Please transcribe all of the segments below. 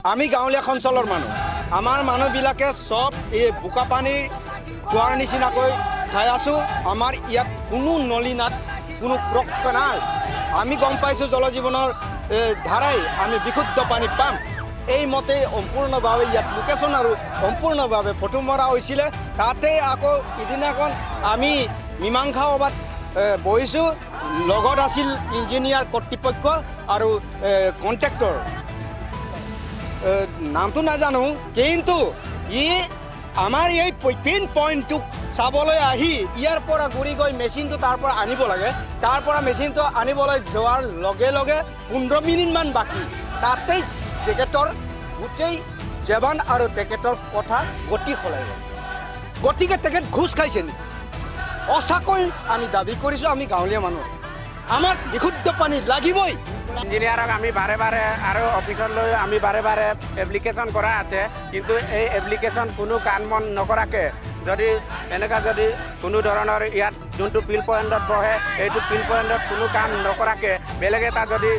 আমি গাঁৱলীয়া অঞ্চলৰ মানুহ আমাৰ মানুহবিলাকে সব এই বোকা পানী খোৱাৰ নিচিনাকৈ খাই আছোঁ। আমাৰ ইয়াত কোনো নলীনাত কোনো প্ৰক্ৰিয়া নাই। আমি গম পাইছোঁ জল জীৱনৰ ধাৰাই আমি বিশুদ্ধ পানী পাম। এই মতে সম্পূৰ্ণভাৱে ইয়াত লোকেশ্যন আৰু সম্পূৰ্ণভাৱে ফটো মৰা হৈছিলে। তাতে আকৌ ইদিনাখন আমি মীমাংসা সভাত বহিছোঁ। লগত আছিল ইঞ্জিনিয়াৰ কৰ্তৃপক্ষ আৰু কণ্ট্ৰেক্টৰ, নামটো নাজানো, কিন্তু আমাৰ এই পিন পইণ্টটোক চাবলৈ আহি ইয়াৰ পৰা ঘূৰি গৈ মেচিনটো তাৰ পৰা আনিব লাগে। তাৰ পৰা মেচিনটো আনিবলৈ যোৱাৰ লগে লগে 15 মিনিটমান বাকী। তাতেই তেখেতৰ গোটেই জৱান আৰু তেখেতৰ কথা গতি সলাই গ'ল। গতিকে তেখেত ঘোচ খাইছে নেকি? সঁচাকৈ আমি দাবী কৰিছোঁ, আমি গাঁৱলীয়া মানুহ, আমাক বিশুদ্ধ পানী লাগিবই। ইঞ্জিনিয়াৰক আমি বাৰে বাৰে আৰু অফিচলৈ আমি বাৰে বাৰে এপ্লিকেশ্যন কৰা আছে, কিন্তু এই এপ্লিকেশ্যন কোনো কাম বন নকৰাকৈ যদি এনেকুৱা যদি কোনো ধৰণৰ ইয়াত যোনটো পিল পইণ্টত বহে এইটো পিল পইণ্টত কোনো কাম নকৰাকৈ বেলেগ এটা যদি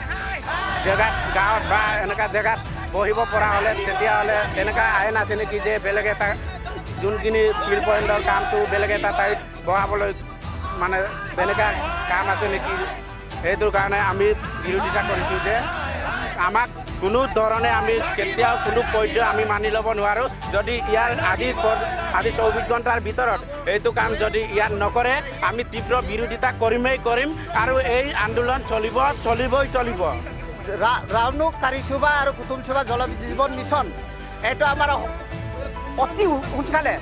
জেগাত গাঁৱত বা এনেকুৱা জেগাত বহিব পৰা হ'লে তেতিয়াহ'লে এনেকুৱা আইন আছে নেকি যে বেলেগ এটা যোনখিনি পিল পইণ্টৰ কামটো বেলেগ এটা ঠাইত বহাবলৈ মানে তেনেকুৱা কাম আছে নেকি? সেইটোৰ কাৰণে আমি বিৰোধিতা কৰিছোঁ যে আমাক কোনো ধৰণে আমি কেতিয়াও কোনো পৰ্যায় আমি মানি ল'ব নোৱাৰোঁ। যদি ইয়াৰ আজি 24 ঘণ্টাৰ ভিতৰত এইটো কাম যদি ইয়াত নকৰে আমি তীব্ৰ বিৰোধিতা কৰিমেই কৰিম আৰু এই আন্দোলন চলিব। ৰাউনুক কাৰিচুবা আৰু কুটুমচুবা জল জীৱন মিছন এইটো আমাৰ অতি সোনকালে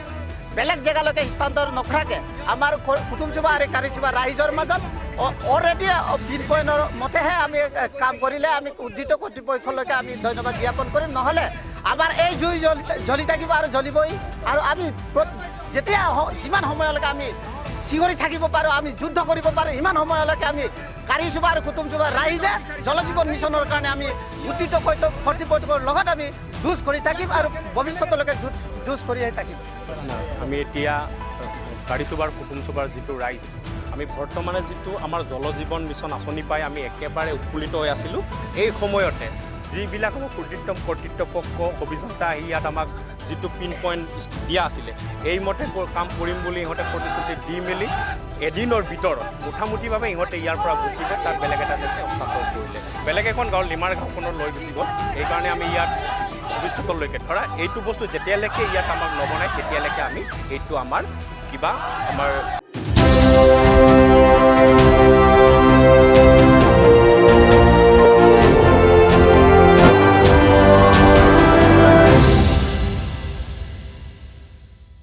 বেলেগ জেগালৈকে স্থানান্তৰ নকৰাকৈ আমাৰ কুটুমচুবা আৰু কাৰিচুবা ৰাইজৰ মাজত অলৰেডি পিন পইণ্টৰ মতেহে আমি কাম কৰিলে আমি উদ্ধৃত কৰ্তৃপক্ষলৈকে আমি ধন্যবাদ জ্ঞাপন কৰিম। নহ'লে আমাৰ এই জুই জ্বলি থাকিব আৰু জ্বলিবই। আৰু আমি যেতিয়া যিমান সময়লৈকে আমি চিঞৰি থাকিব পাৰোঁ, আমি যুদ্ধ কৰিব পাৰোঁ, সিমান সময়লৈকে আমি কাৰিচুবা আৰু কুটুমচুবা ৰাইজে জল জীৱন মিছনৰ কাৰণে আমি উদ্ধৃত কৰ্তৃপক্ষৰ লগত আমি যুঁজ কৰি থাকিম আৰু ভৱিষ্যতলৈকে যুঁজ কৰিয়ে থাকিম। আমি এতিয়া কাৰিচুবাৰ কুটুমচুবাৰ যিটো ৰাইজ, আমি বৰ্তমানে যিটো আমাৰ জল জীৱন মিছন আঁচনি পাই আমি একেবাৰে উৎফুল্লিত হৈ আছিলোঁ। এই সময়তে যিবিলাক আমাক কৰ্তৃপক্ষ অভিযন্তা আহি ইয়াত আমাক যিটো পিন পইণ্ট দিয়া আছিলে এইমতে কাম কৰিম বুলি ইহঁতে প্ৰতিশ্ৰুতি দি মেলি এদিনৰ ভিতৰত মুঠামুঠিভাৱে ইহঁতে ইয়াৰ পৰা গুচি গ'ল। তাত বেলেগ এটা জেগাত হস্তান্তৰ কৰিলে, বেলেগ এখন গাঁও লিমাৰ গাঁওখনত লৈ গুচি গ'ল। সেইকাৰণে আমি ইয়াত ভৱিষ্যতলৈকে ধৰা এইটো বস্তু যেতিয়ালৈকে ইয়াত আমাক নবনায় তেতিয়ালৈকে আমি এইটো আমাৰ